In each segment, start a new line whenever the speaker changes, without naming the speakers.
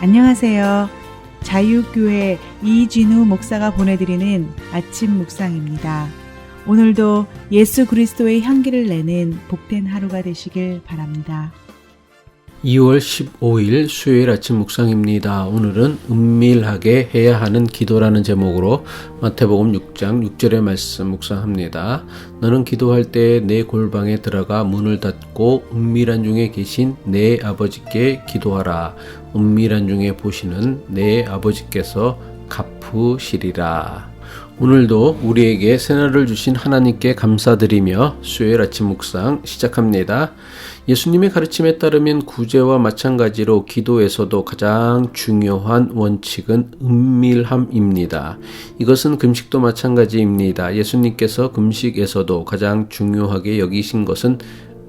안녕하세요. 자유교회 이진우 목사가 보내드리는 아침 묵상입니다. 오늘도 예수 그리스도의 향기를 내는 복된 하루가 되시길 바랍니다.
2월 15일 수요일 아침 묵상입니다. 오늘은 은밀하게 해야 하는 기도라는 제목으로 마태복음 6장 6절의 말씀 묵상합니다. 너는 기도할 때 내 골방에 들어가 문을 닫고 은밀한 중에 계신 내 아버지께 기도하라. 은밀한 중에 보시는 내 아버지께서 갚으시리라. 오늘도 우리에게 새날을 주신 하나님께 감사드리며 수요일 아침 묵상 시작합니다. 예수님의 가르침에 따르면 구제와 마찬가지로 기도에서도 가장 중요한 원칙은 은밀함입니다. 이것은 금식도 마찬가지입니다. 예수님께서 금식에서도 가장 중요하게 여기신 것은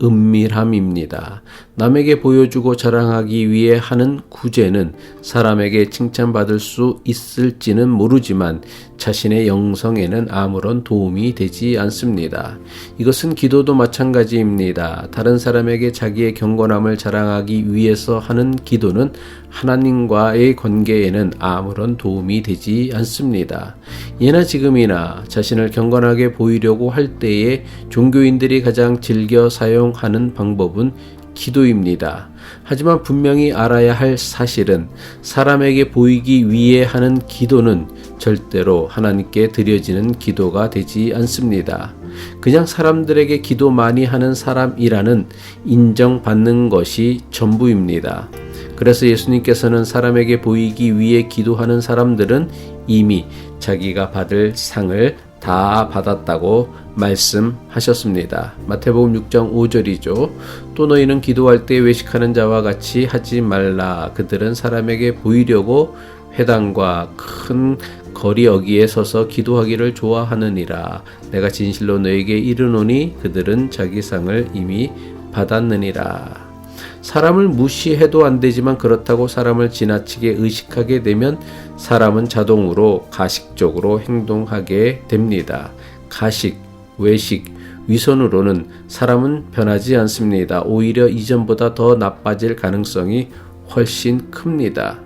은밀함입니다. 남에게 보여주고 자랑하기 위해 하는 구제는 사람에게 칭찬받을 수 있을지는 모르지만 자신의 영성에는 아무런 도움이 되지 않습니다. 이것은 기도도 마찬가지입니다. 다른 사람에게 자기의 경건함을 자랑하기 위해서 하는 기도는 하나님과의 관계에는 아무런 도움이 되지 않습니다. 예나 지금이나 자신을 경건하게 보이려고 할 때에 종교인들이 가장 즐겨 사용하는 방법은 기도입니다. 하지만 분명히 알아야 할 사실은 사람에게 보이기 위해 하는 기도는 절대로 하나님께 드려지는 기도가 되지 않습니다. 그냥 사람들에게 기도 많이 하는 사람이라는 인정받는 것이 전부입니다. 그래서 예수님께서는 사람에게 보이기 위해 기도하는 사람들은 이미 자기가 받을 상을 다 받았다고 말씀하셨습니다. 마태복음 6장 5절이죠. 또 너희는 기도할 때 외식하는 자와 같이 하지 말라. 그들은 사람에게 보이려고 회당과 큰 거리 어귀에 서서 기도하기를 좋아하느니라. 내가 진실로 너에게 이르노니 그들은 자기 상을 이미 받았느니라. 사람을 무시해도 안 되지만 그렇다고 사람을 지나치게 의식하게 되면 사람은 자동으로 가식적으로 행동하게 됩니다. 가식, 외식, 위선으로는 사람은 변하지 않습니다. 오히려 이전보다 더 나빠질 가능성이 훨씬 큽니다.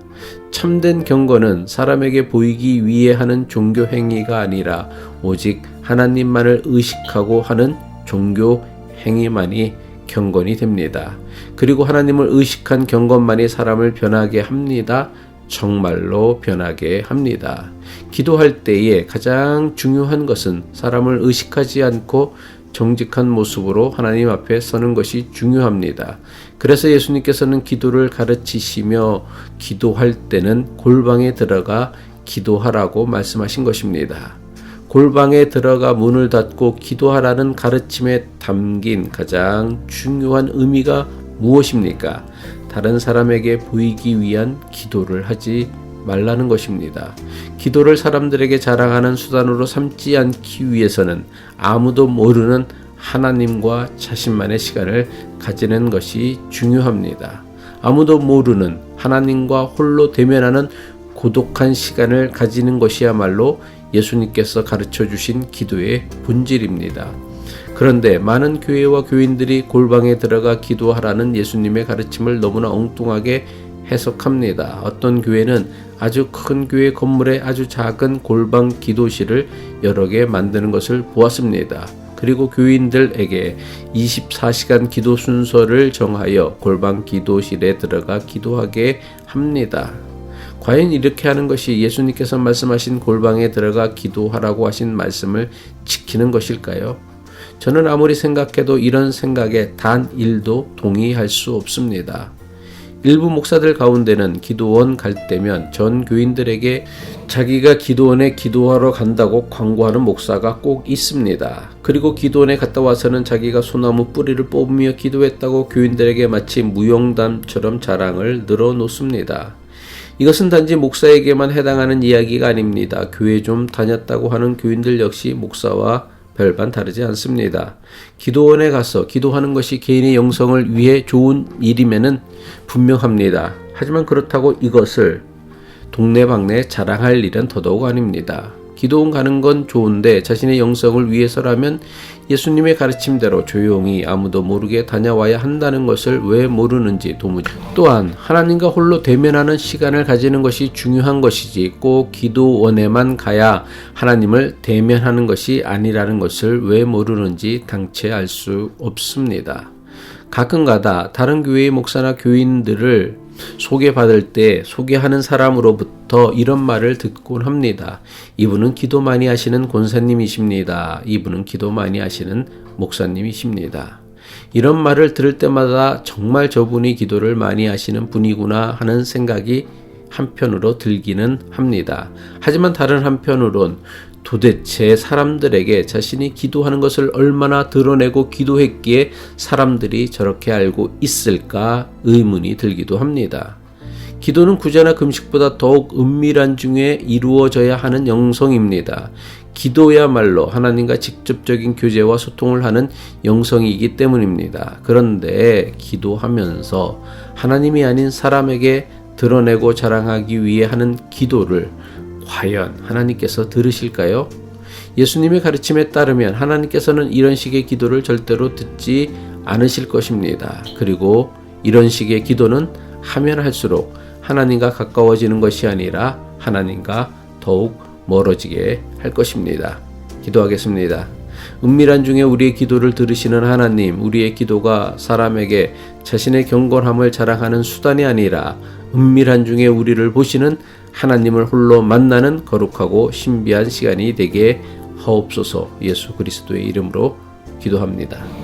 참된 경건은 사람에게 보이기 위해 하는 종교 행위가 아니라 오직 하나님만을 의식하고 하는 종교 행위만이 경건이 됩니다. 그리고 하나님을 의식한 경건만이 사람을 변하게 합니다. 정말로 변하게 합니다. 기도할 때에 가장 중요한 것은 사람을 의식하지 않고 정직한 모습으로 하나님 앞에 서는 것이 중요합니다. 그래서 예수님께서는 기도를 가르치시며 기도할 때는 골방에 들어가 기도하라고 말씀하신 것입니다. 골방에 들어가 문을 닫고 기도하라는 가르침에 담긴 가장 중요한 의미가 무엇입니까? 다른 사람에게 보이기 위한 기도를 하지 말라는 것입니다. 기도를 사람들에게 자랑하는 수단으로 삼지 않기 위해서는 아무도 모르는 하나님과 자신만의 시간을 가지는 것이 중요합니다. 아무도 모르는 하나님과 홀로 대면하는 고독한 시간을 가지는 것이야말로 예수님께서 가르쳐 주신 기도의 본질입니다. 그런데 많은 교회와 교인들이 골방에 들어가 기도하라는 예수님의 가르침을 너무나 엉뚱하게 해석합니다. 어떤 교회는 아주 큰 교회 건물에 아주 작은 골방 기도실을 여러 개 만드는 것을 보았습니다. 그리고 교인들에게 24시간 기도 순서를 정하여 골방 기도실에 들어가 기도하게 합니다. 과연 이렇게 하는 것이 예수님께서 말씀하신 골방에 들어가 기도하라고 하신 말씀을 지키는 것일까요? 저는 아무리 생각해도 이런 생각에 단 1도 동의할 수 없습니다. 일부 목사들 가운데는 기도원 갈 때면 전 교인들에게 자기가 기도원에 기도하러 간다고 광고하는 목사가 꼭 있습니다. 그리고 기도원에 갔다 와서는 자기가 소나무 뿌리를 뽑으며 기도했다고 교인들에게 마치 무용담처럼 자랑을 늘어놓습니다. 이것은 단지 목사에게만 해당하는 이야기가 아닙니다. 교회 좀 다녔다고 하는 교인들 역시 목사와 별반 다르지 않습니다. 기도원에 가서 기도하는 것이 개인의 영성을 위해 좋은 일임에는 분명합니다. 하지만 그렇다고 이것을 동네방네 자랑할 일은 더더욱 아닙니다. 기도원 가는 건 좋은데 자신의 영성을 위해서라면 예수님의 가르침대로 조용히 아무도 모르게 다녀와야 한다는 것을 왜 모르는지 도무지. 또한 하나님과 홀로 대면하는 시간을 가지는 것이 중요한 것이지 꼭 기도원에만 가야 하나님을 대면하는 것이 아니라는 것을 왜 모르는지 당체 알 수 없습니다. 가끔가다 다른 교회의 목사나 교인들을 소개받을 때 소개하는 사람으로부터 이런 말을 듣곤 합니다. 이분은 기도 많이 하시는 권사님이십니다. 이분은 기도 많이 하시는 목사님이십니다. 이런 말을 들을 때마다 정말 저분이 기도를 많이 하시는 분이구나 하는 생각이 한편으로 들기는 합니다. 하지만 다른 한편으론 도대체 사람들에게 자신이 기도하는 것을 얼마나 드러내고 기도했기에 사람들이 저렇게 알고 있을까 의문이 들기도 합니다. 기도는 구제나 금식보다 더욱 은밀한 중에 이루어져야 하는 영성입니다. 기도야말로 하나님과 직접적인 교제와 소통을 하는 영성이기 때문입니다. 그런데 기도하면서 하나님이 아닌 사람에게 드러내고 자랑하기 위해 하는 기도를 과연 하나님께서 들으실까요? 예수님의 가르침에 따르면 하나님께서는 이런 식의 기도를 절대로 듣지 않으실 것입니다. 그리고 이런 식의 기도는 하면 할수록 하나님과 가까워지는 것이 아니라 하나님과 더욱 멀어지게 할 것입니다. 기도하겠습니다. 은밀한 중에 우리의 기도를 들으시는 하나님, 우리의 기도가 사람에게 자신의 경건함을 자랑하는 수단이 아니라 은밀한 중에 우리를 보시는 하나님을 홀로 만나는 거룩하고 신비한 시간이 되게 하옵소서. 예수 그리스도의 이름으로 기도합니다.